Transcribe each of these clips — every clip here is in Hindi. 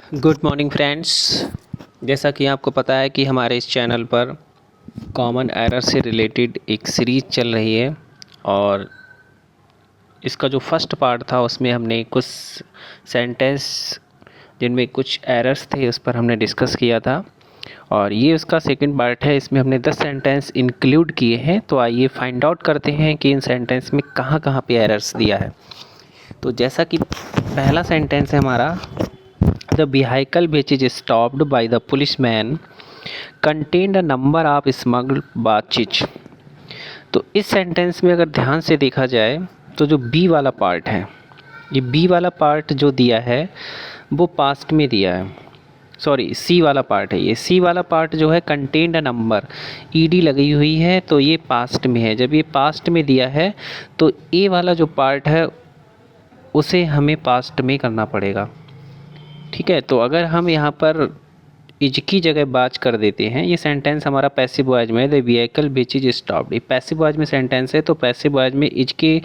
Good morning friends. जैसा कि आपको पता है कि हमारे इस चैनल पर कॉमन एरर से रिलेटेड एक सीरीज़ चल रही है और इसका जो फर्स्ट पार्ट था उसमें हमने कुछ सेंटेंस जिनमें कुछ एरर्स थे उस पर हमने डिस्कस किया था और ये उसका सेकंड पार्ट है। इसमें हमने 10 सेंटेंस इंक्लूड किए हैं। तो आइए फाइंड आउट करते हैं कि इन सेंटेंस में कहाँ कहाँ पे एरर्स दिया है। तो जैसा कि पहला सेंटेंस है हमारा, The vehicle which is stopped by the policeman contained a number of smuggled बातचीत। तो इस सेंटेंस में अगर ध्यान से देखा जाए तो जो बी वाला पार्ट है, ये बी वाला पार्ट जो दिया है वो पास्ट में दिया है। सॉरी, सी वाला पार्ट है। ये सी वाला पार्ट जो है कंटेन्ड अ नंबर, ईडी लगी हुई है तो ये पास्ट में है। जब ये पास्ट में दिया है तो ए वाला जो पार्ट है उसे हमें पास्ट में करना पड़ेगा। ठीक है, तो अगर हम यहाँ पर इज की जगह बाज कर देते हैं, ये सेंटेंस हमारा पैसिव वॉइस में है। The vehicle which is stopped, ये पैसिव वॉइस में सेंटेंस है तो पैसिव वॉइस में इज के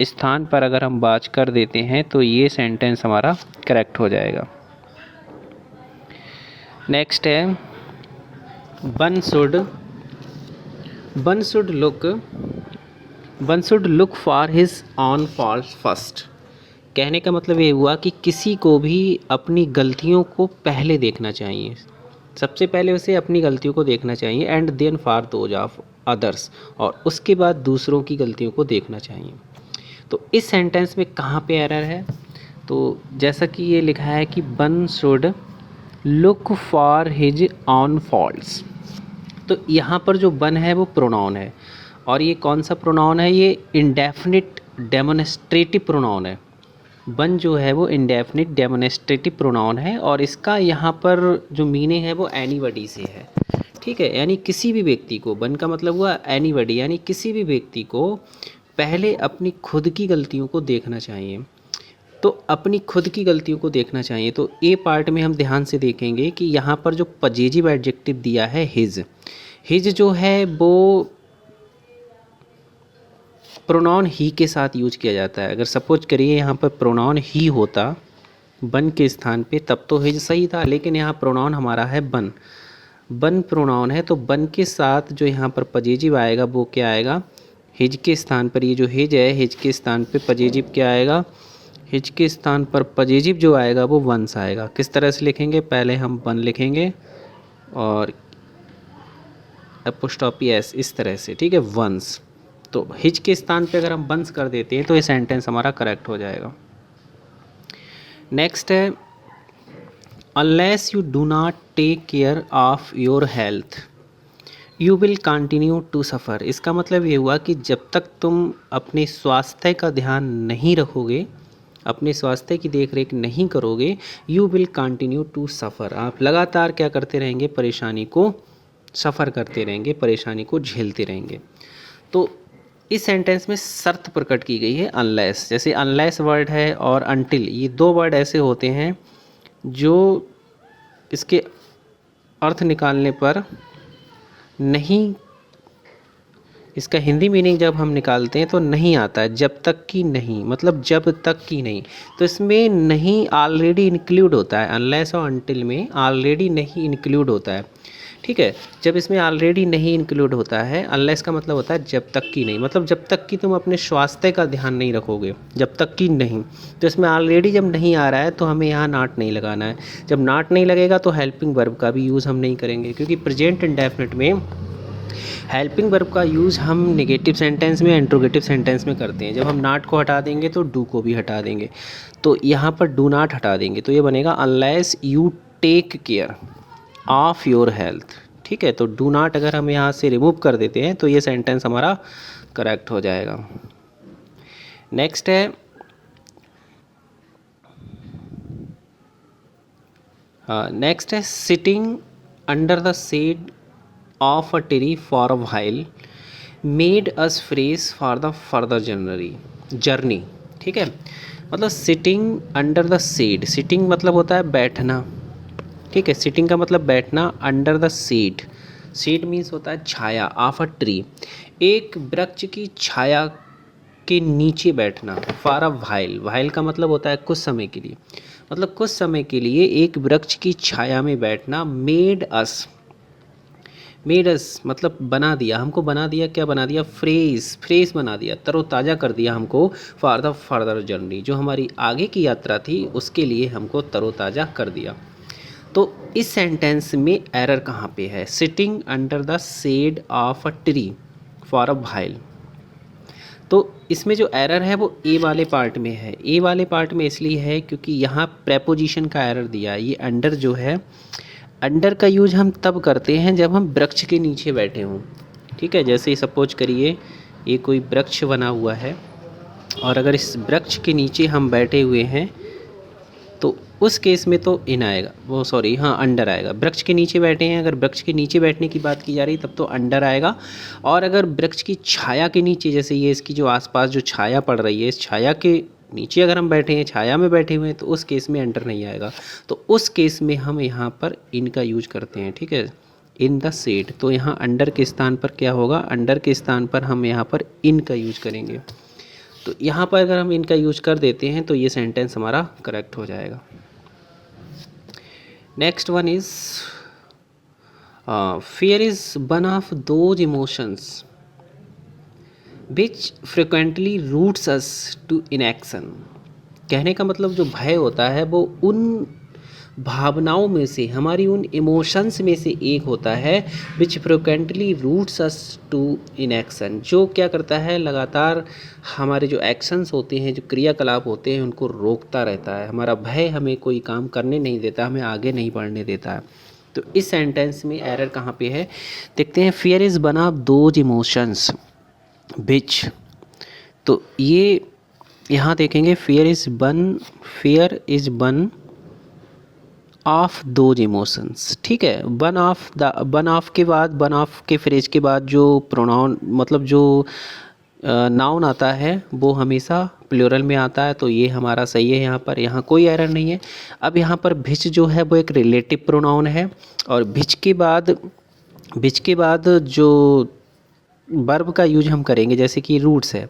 स्थान पर अगर हम बाज कर देते हैं तो ये सेंटेंस हमारा करेक्ट हो जाएगा। नेक्स्ट है one should look for his own faults first. कहने का मतलब ये हुआ कि किसी को भी अपनी गलतियों को पहले देखना चाहिए, सबसे पहले उसे अपनी गलतियों को देखना चाहिए। And then for those of others, और उसके बाद दूसरों की गलतियों को देखना चाहिए। तो इस सेंटेंस में कहाँ पे एरर है? तो जैसा कि ये लिखा है कि one should look for his on faults, तो यहाँ पर जो वन है वो प्रोनाउन है और ये कौन सा प्रोनाउन है? ये इंडेफिनिट डेमोन्स्ट्रेटिव प्रोनाउन है। वन जो है वो इंडेफिनिट डेमोन्स्ट्रेटिव प्रोनाउन है और इसका यहाँ पर जो मीनिंग है वो एनीबडी से है। ठीक है, यानी किसी भी व्यक्ति को, वन का मतलब हुआ एनीबडी, यानी किसी भी व्यक्ति को पहले अपनी खुद की गलतियों को देखना चाहिए। तो अपनी खुद की गलतियों को देखना चाहिए। तो ए पार्ट में हम ध्यान से देखेंगे कि यहाँ पर जो पजेजिव एडजेक्टिव दिया है हिज जो है वो प्रोनाउन ही के साथ यूज किया जाता है। अगर सपोज करिए यहाँ पर प्रोनाउन ही होता बन के स्थान पे तब तो हिज सही था, लेकिन यहाँ प्रोनाउन हमारा है बन प्रोनाउन है। तो बन के साथ जो यहाँ पर पजेजिव आएगा वो क्या आएगा? हिज के स्थान पर, ये जो हिज है हिज के स्थान पे पजेजिव क्या आएगा? हिज के स्थान पर पजेजिव जो आएगा वो वंस आएगा। किस तरह से लिखेंगे? पहले हम वन लिखेंगे और एपोस्ट्रोफी एस, इस तरह से। ठीक है, वंस। तो हिज के स्थान पे अगर हम वंस कर देते हैं तो ये सेंटेंस हमारा करेक्ट हो जाएगा। नेक्स्ट है unless you do not take care of your health you will continue to suffer. इसका मतलब ये हुआ कि जब तक तुम अपने स्वास्थ्य का ध्यान नहीं रखोगे, अपने स्वास्थ्य की देखरेख नहीं करोगे, you will continue to suffer, आप लगातार क्या करते रहेंगे? परेशानी को सफ़र करते रहेंगे, परेशानी को झेलते रहेंगे। तो इस सेंटेंस में शर्त प्रकट की गई है अनलेस। जैसे अनलेस वर्ड है और अनटिल, ये दो वर्ड ऐसे होते हैं जो इसके अर्थ निकालने पर नहीं, इसका हिंदी मीनिंग जब हम निकालते हैं तो नहीं आता है। जब तक की नहीं, मतलब जब तक की नहीं, तो इसमें नहीं ऑलरेडी इंक्लूड होता है। अनलेस और अनटिल में ऑलरेडी नहीं इंक्लूड होता है। ठीक है, जब इसमें ऑलरेडी नहीं इंक्लूड होता है, अनलेस का मतलब होता है जब तक की नहीं, मतलब जब तक कि तुम अपने स्वास्थ्य का ध्यान नहीं रखोगे, जब तक कि नहीं। तो इसमें ऑलरेडी जब नहीं आ रहा है तो हमें यहाँ नॉट नहीं लगाना है। जब नॉट नहीं लगेगा तो हेल्पिंग वर्ब का भी यूज़ हम नहीं करेंगे, क्योंकि प्रेजेंट इंडेफिनिट में हेल्पिंग वर्ब का यूज़ हम नेगेटिव सेंटेंस में, इंट्रोगेटिव सेंटेंस में करते हैं। जब हम नॉट को हटा देंगे तो डू को भी हटा देंगे। तो यहाँ पर डू नॉट हटा देंगे तो ये बनेगा unless you take care of your health. ठीक है, तो डू नॉट अगर हम यहाँ से रिमूव कर देते हैं तो ये सेंटेंस हमारा करेक्ट हो जाएगा। नेक्स्ट है sitting under the shade of a tree for a while made us fresh for the further journey. ठीक है, मतलब sitting under the shade, sitting मतलब होता है बैठना। ठीक है, सिटिंग का मतलब बैठना। अंडर द शेड मीन्स होता है छाया, ऑफ अ ट्री, एक वृक्ष की छाया के नीचे बैठना। फॉर अ व्हाइल का मतलब होता है कुछ समय के लिए। मतलब कुछ समय के लिए एक वृक्ष की छाया में बैठना। मेड अस मतलब बना दिया, हमको बना दिया, क्या बना दिया, फ्रेश बना दिया, तरोताज़ा कर दिया हमको। फॉर द फर्दर जर्नी, जो हमारी आगे की यात्रा थी उसके लिए हमको तरोताज़ा कर दिया। तो इस सेंटेंस में एरर कहाँ पे है? Sitting under the shade of a tree for a while. तो इसमें जो एरर है वो ए वाले पार्ट में है। ए वाले पार्ट में इसलिए है क्योंकि यहाँ प्रेपोजिशन का एरर दिया है। ये अंडर जो है, अंडर का यूज हम तब करते हैं जब हम वृक्ष के नीचे बैठे हों। ठीक है, जैसे सपोज करिए ये कोई वृक्ष बना हुआ है और अगर इस वृक्ष के नीचे हम बैठे हुए हैं तो उस केस में तो इन आएगा, वो सॉरी हाँ अंडर आएगा। वृक्ष के नीचे बैठे हैं, अगर वृक्ष के नीचे बैठने की बात की जा रही तब तो अंडर आएगा। और अगर वृक्ष की छाया के नीचे, जैसे ये इसकी जो आसपास जो छाया पड़ रही है, इस छाया के नीचे अगर हम बैठे हैं, छाया में बैठे हुए हैं, तो उस केस में अंडर नहीं आएगा। तो उस केस में हम यहाँ पर इन का यूज करते हैं। ठीक है, इन द शेड। तो यहाँ अंडर के स्थान पर क्या होगा? अंडर के स्थान पर हम यहाँ पर इन का यूज करेंगे। तो यहाँ पर अगर हम इनका यूज कर देते हैं तो ये सेंटेंस हमारा करेक्ट हो जाएगा। Next one is fear is one of those emotions which frequently roots us to inaction। कहने का मतलब जो भय होता है वो उन भावनाओं में से, हमारी उन इमोशंस में से एक होता है which frequently roots us to inaction, जो क्या करता है, लगातार हमारे जो एक्शंस होते हैं, जो क्रियाकलाप होते हैं, उनको रोकता रहता है। हमारा भय हमें कोई काम करने नहीं देता, हमें आगे नहीं बढ़ने देता है। तो इस सेंटेंस में एरर कहाँ पे है देखते हैं। Fear is one of those emotions विच, तो ये यहाँ देखेंगे fear is one of those emotions. ठीक है, वन ऑफ के बाद, वन ऑफ के फ्रेज के बाद जो प्रोनाउन मतलब जो नाउन आता है वो हमेशा प्लूरल में आता है। तो ये हमारा सही है, यहाँ कोई एरर नहीं है। अब यहाँ पर भिच जो है वो एक रिलेटिव प्रोनाउन है और भिच के बाद जो वर्ब का यूज हम करेंगे, जैसे कि रूट्स है,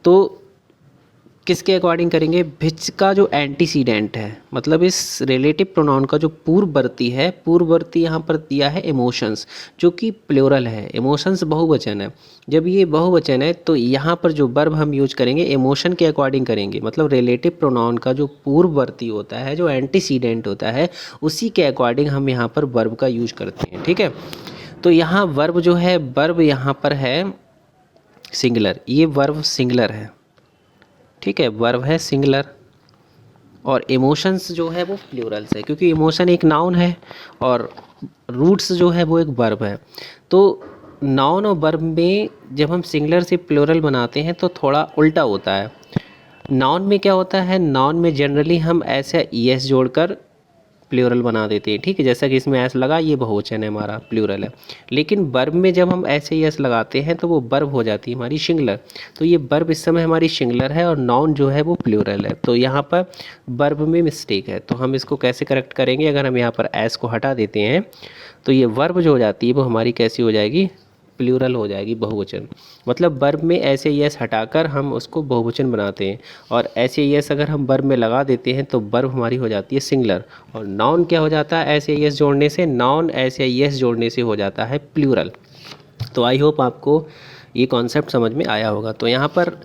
तो किसके अकॉर्डिंग करेंगे? भिच का जो एंटीसीडेंट है, मतलब इस रिलेटिव प्रोनाउन का जो पूर्ववर्ती है, पूर्ववर्ती यहाँ पर दिया है इमोशंस, जो कि प्लूरल है। इमोशंस बहुवचन है। जब ये बहुवचन है तो यहाँ पर जो वर्ब हम यूज करेंगे इमोशन के अकॉर्डिंग करेंगे। मतलब रिलेटिव प्रोनाउन का जो पूर्ववर्ती होता है, जो एंटीसीडेंट होता है, उसी के अकॉर्डिंग हम यहाँ पर वर्ब का यूज करते हैं। ठीक है, तो यहाँ वर्ब जो है, वर्ब यहाँ पर है सिंगुलर, ये वर्ब सिंगुलर है। ठीक है, वर्ब है सिंगुलर और इमोशंस जो है वो प्लूरल से, क्योंकि इमोशन एक नाउन है और रूट्स जो है वो एक वर्ब है। तो नाउन और वर्ब में जब हम सिंगुलर से प्लूरल बनाते हैं तो थोड़ा उल्टा होता है। नाउन में क्या होता है, नाउन में जनरली हम ऐसे ईएस जोड़कर प्लूरल बना देते हैं। ठीक है, जैसा कि इसमें एस लगा, ये बहुवचन है, हमारा प्लूरल है। लेकिन वर्ब में जब हम ऐसे एस लगाते हैं तो वो वर्ब हो जाती है हमारी सिंगुलर। तो ये वर्ब इस समय हमारी सिंगुलर है और नाउन जो है वो प्लूरल है। तो यहाँ पर वर्ब में मिस्टेक है। तो हम इसको कैसे करेक्ट करेंगे? अगर हम यहाँ पर एस को हटा देते हैं तो ये वर्ब जो हो जाती है वो हमारी कैसी हो जाएगी? प्लूरल हो जाएगी, बहुवचन। मतलब वर्ब में ऐसे यस हटाकर हम उसको बहुवचन बनाते हैं और ऐसे यस अगर हम वर्ब में लगा देते हैं तो वर्ब हमारी हो जाती है सिंगुलर। और नाउन क्या हो जाता है? ऐसे यस जोड़ने से, नाउन ऐसे यस जोड़ने से हो जाता है प्लूरल। तो आई होप आपको ये कॉन्सेप्ट समझ में आया होगा। तो यहाँ पर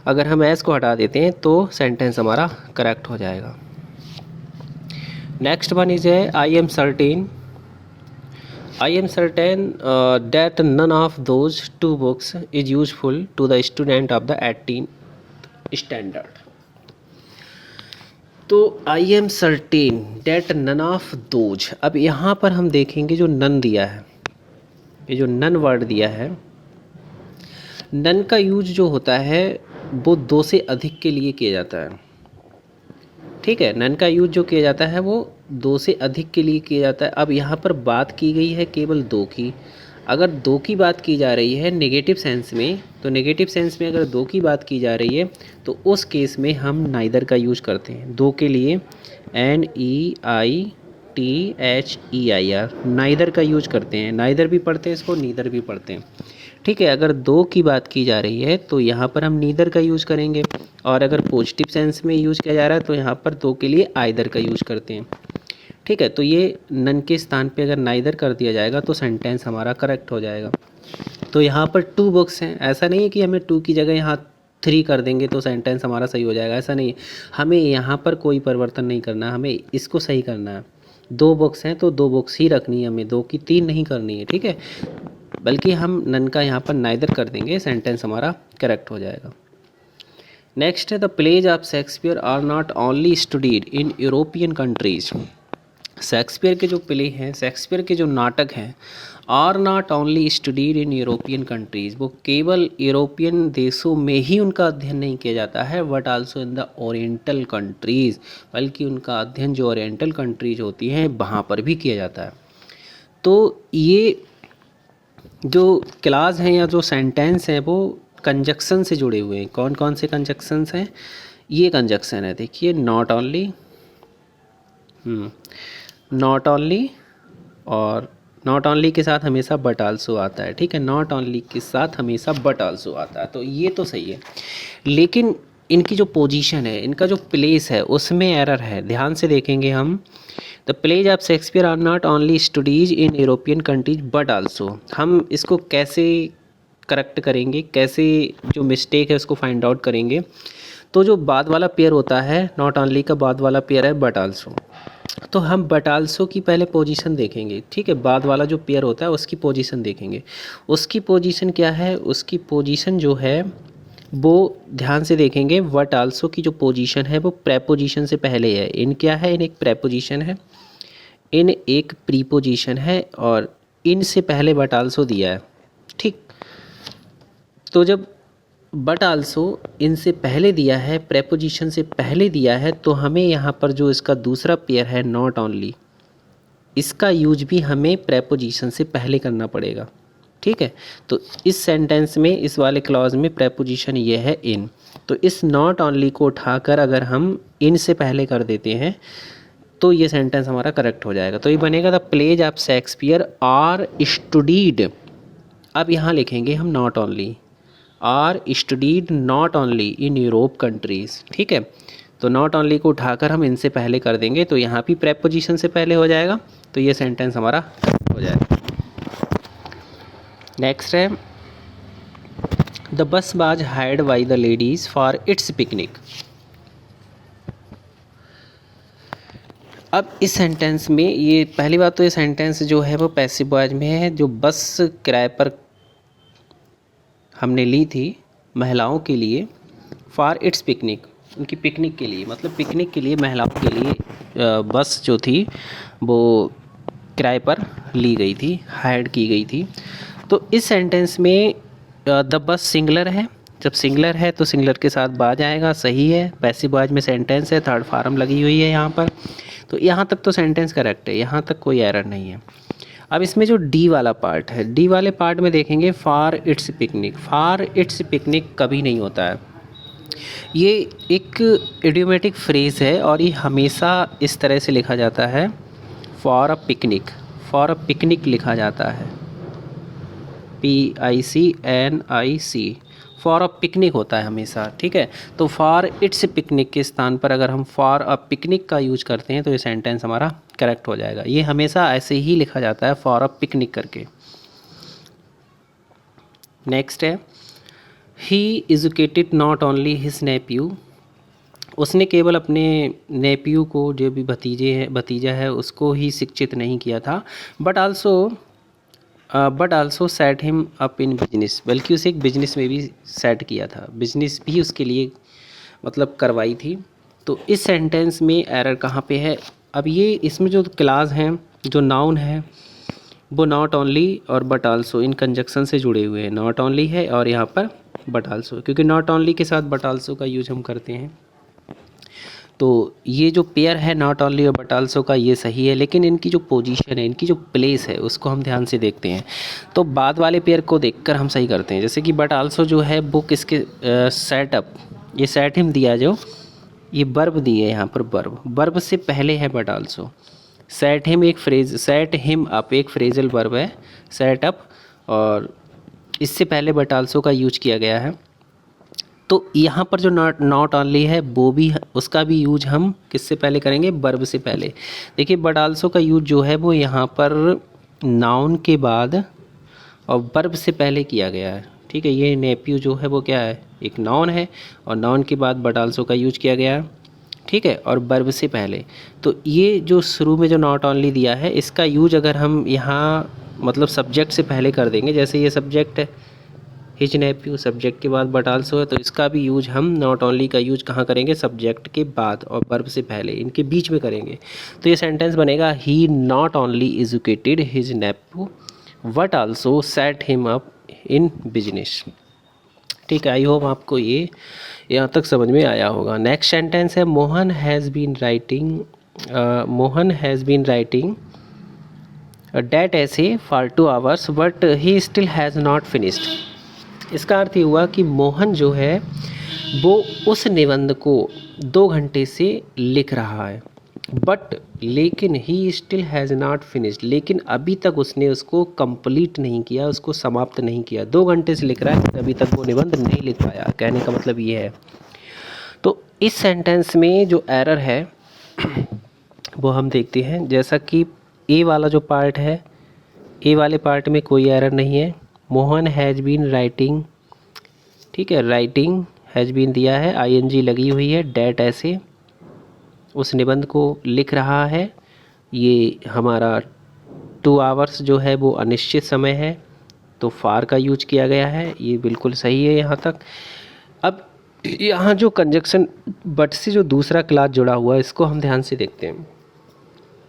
अगर हम एस को हटा देते हैं तो सेंटेंस हमारा करेक्ट हो जाएगा। नेक्स्ट वन इज है I am certain that none of those two books is useful to the student of the 18th standard। तो I am certain that none of those, अब यहाँ पर हम देखेंगे जो नन दिया है, ये जो नन वर्ड दिया है, नन का यूज जो होता है वो दो से अधिक के लिए किया जाता है। ठीक है, नन का यूज जो किया जाता है वो दो से अधिक के लिए किया जाता है। अब यहाँ पर बात की गई है केवल दो की। अगर दो की बात की जा रही है नेगेटिव सेंस में, तो नेगेटिव सेंस में अगर दो की बात की जा रही है तो उस केस में हम नाइदर का यूज करते हैं। दो के लिए NEITHEIR नाइदर का यूज करते हैं। नाइदर भी पढ़ते हैं इसको, नीदर भी पढ़ते हैं। ठीक है। अगर दो की बात की जा रही है तो यहाँ पर हम नीदर का यूज़ करेंगे, और अगर पॉजिटिव सेंस में यूज़ किया जा रहा है तो यहाँ पर दो के लिए आइदर का यूज़ करते हैं। ठीक है, तो ये नन के स्थान पे अगर नाइदर कर दिया जाएगा तो सेंटेंस हमारा करेक्ट हो जाएगा। तो यहाँ पर 2 बुक्स हैं, ऐसा नहीं है कि हमें 2 की जगह यहाँ 3 कर देंगे तो सेंटेंस हमारा सही हो जाएगा, ऐसा नहीं है। हमें यहाँ पर कोई परिवर्तन नहीं करना, हमें इसको सही करना है। 2 बुक्स हैं तो 2 बुक्स ही रखनी है हमें, 2 की 3 नहीं करनी है। ठीक है, बल्कि हम नन का यहाँ पर नाइदर कर देंगे, सेंटेंस हमारा करेक्ट हो जाएगा। नेक्स्ट है the plays of Shakespeare are not only studied in European countries. Shakespeare के जो प्ले हैं, शेक्सपियर के जो नाटक हैं, are not only studied in European countries, वो केवल यूरोपियन देशों में ही उनका अध्ययन नहीं किया जाता है, but also in the oriental countries, बल्कि उनका अध्ययन जो ओरिएंटल कंट्रीज होती हैं वहाँ पर भी किया जाता है। तो ये जो क्लास हैं या जो सेंटेंस हैं वो कंजक्शन से जुड़े हुए हैं। कौन कौन से कंजक्शंस हैं? ये कंजक्शन है, देखिए, नॉट ओनली, नॉट ओनली, और नॉट ओनली के साथ हमेशा बट आल्सो आता है। ठीक है, नॉट ओनली के साथ हमेशा बट आल्सो आता है, तो ये तो सही है। लेकिन इनकी जो पोजीशन है, इनका जो प्लेस है, उसमें एरर है। ध्यान से देखेंगे हम, the plays of Shakespeare are not only studies in European countries but also. हम इसको कैसे करेक्ट करेंगे, कैसे जो मिस्टेक है उसको फाइंड आउट करेंगे? तो जो बाद वाला पेयर होता है, नॉट ओनली का बाद वाला पेयर है बट आल्सो, तो हम बट आल्सो की पहले पोजीशन देखेंगे। ठीक है, बाद वाला जो पेयर होता है उसकी पोजीशन देखेंगे। उसकी पोजीशन क्या है? उसकी पोजीशन जो है वो ध्यान से देखेंगे, बट आल्सो की जो पोजीशन है वो प्रेपोजिशन से पहले है। इन क्या है? इन एक प्रेपोजिशन है, इन एक प्रीपोजिशन है, और इन से पहले बट आल्सो दिया है। ठीक, तो जब बट आल्सो इनसे पहले दिया है, प्रेपोजिशन से पहले दिया है, तो हमें यहाँ पर जो इसका दूसरा पेयर है नॉट ओनली, इसका यूज भी हमें प्रेपोजिशन से पहले करना पड़ेगा। ठीक है, तो इस सेंटेंस में, इस वाले क्लॉज में प्रेपोजिशन ये है इन, तो इस नॉट ओनली को उठाकर अगर हम इन से पहले कर देते हैं तो ये सेंटेंस हमारा करेक्ट हो जाएगा। तो ये बनेगा the plays of Shakespeare are studied. अब यहाँ लिखेंगे हम not only, are studied not only in Europe countries. ठीक है, तो नॉट ओनली को उठाकर हम इनसे पहले कर देंगे तो यहाँ भी प्रेपोजिशन से पहले हो जाएगा, तो ये सेंटेंस हमारा हो जाएगा। नेक्स्ट है the bus was hired by the ladies for its picnic. अब इस सेंटेंस में, ये पहली बात तो ये सेंटेंस जो है वो पैसिव वॉइस में है। जो बस किराए पर हमने ली थी महिलाओं के लिए, फॉर इट्स पिकनिक, उनकी पिकनिक के लिए, मतलब पिकनिक के लिए महिलाओं के लिए बस जो थी वो किराए पर ली गई थी, हायर्ड की गई थी। तो इस सेंटेंस में द बस सिंगुलर है, जब सिंगुलर है तो सिंगुलर के साथ बाज आएगा, सही है। पैसिव वॉइस में सेंटेंस है, थर्ड फॉर्म लगी हुई है यहाँ पर, तो यहाँ तक तो सेंटेंस करेक्ट है, यहाँ तक कोई एरर नहीं है। अब इसमें जो डी वाला पार्ट है, डी वाले पार्ट में देखेंगे for its picnic. For its picnic कभी नहीं होता है, ये एक इडियोमेटिक फ्रेज़ है और ये हमेशा इस तरह से लिखा जाता है, for a picnic, for a picnic लिखा जाता है, PICNIC, फॉर अ पिकनिक होता है हमेशा। ठीक है, तो फॉर इट्स पिकनिक के स्थान पर अगर हम फॉर अ पिकनिक का यूज करते हैं तो ये सेंटेंस हमारा करेक्ट हो जाएगा। ये हमेशा ऐसे ही लिखा जाता है, फॉर अ पिकनिक करके। नेक्स्ट है ही educated not only his nephew. उसने केवल अपने नेप्यू को, जो भी भतीजा है उसको ही शिक्षित नहीं किया था, but also set him up in business, बल्कि उसे एक बिजनेस में भी सेट किया था, बिजनेस भी उसके लिए मतलब करवाई थी। तो इस सेंटेंस में एरर कहाँ पे है? अब ये इसमें जो क्लास हैं, जो नाउन है, वो नॉट ओनली और बट आल्सो इन कंजक्शन से जुड़े हुए हैं। नॉट ओनली है और यहाँ पर बट आल्सो, क्योंकि नॉट ओनली के साथ बट आल्सो का यूज हम करते हैं। तो ये जो पेयर है नॉट ओनली और बट आल्सो का, ये सही है, लेकिन इनकी जो पोजीशन है, इनकी जो प्लेस है, उसको हम ध्यान से देखते हैं। तो बाद वाले पेयर को देखकर हम सही करते हैं। जैसे कि बट आल्सो जो है वो किसके सेटअप, ये सेट हिम दिया, जो ये वर्ब दिए यहाँ पर, वर्ब से पहले है बट आल्सो। सेट हिम एक फ्रेज, सेट हिम अप एक फ्रेजल वर्ब है, सेट अप, और इससे पहले बट आल्सो का यूज किया गया है। तो यहाँ पर जो नॉट ओनली है वो भी, उसका भी यूज हम किससे पहले करेंगे, वर्ब से पहले। देखिए बट आल्सो का यूज जो है वो यहाँ पर नाउन के बाद और वर्ब से पहले किया गया है। ठीक है, ये नेप्यू जो है वो क्या है, एक नाउन है और नाउन के बाद बट आल्सो का यूज किया गया है। ठीक है, और वर्ब से पहले। तो ये जो शुरू में जो नॉट ओनली दिया है इसका यूज अगर हम यहाँ मतलब सब्जेक्ट से पहले कर देंगे, जैसे ये सब्जेक्ट है हिज नेप्यू, सब्जेक्ट के बाद बट आल्सो है, तो इसका भी यूज हम नॉट ओनली का यूज कहाँ करेंगे, सब्जेक्ट के बाद और वर्ब से पहले, इनके बीच में करेंगे। तो ये सेंटेंस बनेगा he not only educated his nephew but also set him up in business. ठीक है, आई होप आपको ये यहाँ तक समझ में आया होगा। नेक्स्ट सेंटेंस है Mohan has been writing that essay for 2 hours but he still has not finished. इसका अर्थ ये हुआ कि मोहन जो है वो उस निबंध को 2 घंटे से लिख रहा है, बट लेकिन ही स्टिल हैज़ नॉट फिनिश्ड, लेकिन अभी तक उसने उसको कंप्लीट नहीं किया, उसको समाप्त नहीं किया। 2 घंटे से लिख रहा है, अभी तक वो निबंध नहीं लिख पाया। कहने का मतलब ये है। तो इस सेंटेंस में जो एरर है वो हम देखते हैं। जैसा कि ए वाला जो पार्ट है, ए वाले पार्ट में कोई एरर नहीं है। मोहन हैज़ बीन राइटिंग, ठीक है, राइटिंग हैज़ बीन दिया है, आईएनजी लगी हुई है, डेट ऐसे उस निबंध को लिख रहा है। ये हमारा 2 hours जो है वो अनिश्चित समय है, तो फार का यूज किया गया है, ये बिल्कुल सही है यहाँ तक। अब यहाँ जो कंजक्शन बट से जो दूसरा क्लास जुड़ा हुआ है इसको हम ध्यान से देखते हैं।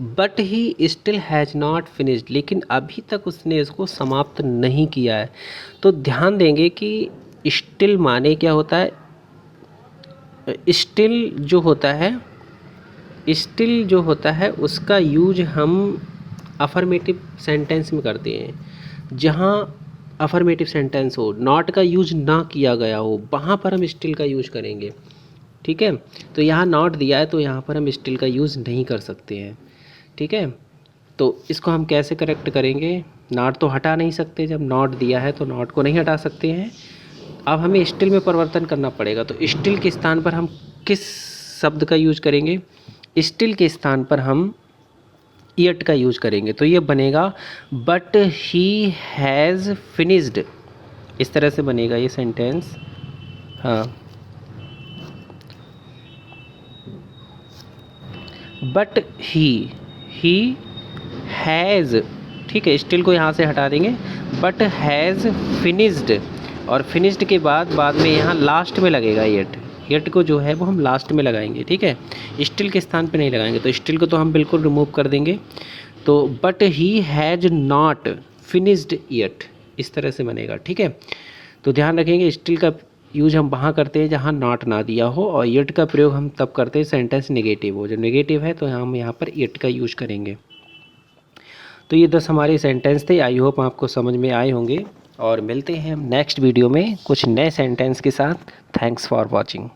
But he still has not finished, लेकिन अभी तक उसने इसको समाप्त नहीं किया है। तो ध्यान देंगे कि स्टिल माने क्या होता है, स्टिल जो होता है उसका यूज हम अफर्मेटिव सेंटेंस में करते हैं। जहाँ अफर्मेटिव सेंटेंस हो, नॉट का यूज ना किया गया हो, वहाँ पर हम स्टिल का यूज करेंगे। ठीक है, तो यहाँ नॉट दिया है तो यहाँ पर हम स्टिल का यूज़ नहीं कर सकते हैं। ठीक है, तो इसको हम कैसे करेक्ट करेंगे, नॉट तो हटा नहीं सकते, जब नॉट दिया है तो नॉट को नहीं हटा सकते हैं। अब हमें स्टिल में परिवर्तन करना पड़ेगा। तो स्टिल के स्थान पर हम किस शब्द का यूज करेंगे, स्टिल के स्थान पर हम यट का यूज करेंगे। तो ये बनेगा बट ही हैज़ फिनिश्ड, इस तरह से बनेगा ये सेंटेंस। हाँ, बट ही हैज़, ठीक है, स्टिल को यहाँ से हटा देंगे, बट हैज़ फिनिश्ड, और फिनिश्ड के बाद में यहाँ लास्ट में लगेगा यट को जो है वो हम लास्ट में लगाएंगे। ठीक है, स्टिल के स्थान पे नहीं लगाएंगे, तो स्टिल को तो हम बिल्कुल रिमूव कर देंगे। तो but he has not finished yet, इस तरह से बनेगा। ठीक है, तो ध्यान रखेंगे स्टिल का यूज हम वहाँ करते हैं जहाँ नॉट ना दिया हो, और यट का प्रयोग हम तब करते हैं सेंटेंस नेगेटिव हो। जब नेगेटिव है तो हम यहाँ पर यट का यूज करेंगे। तो ये 10 हमारे सेंटेंस थे, आई होप आपको समझ में आए होंगे, और मिलते हैं हम नेक्स्ट वीडियो में कुछ नए सेंटेंस के साथ। Thanks for watching.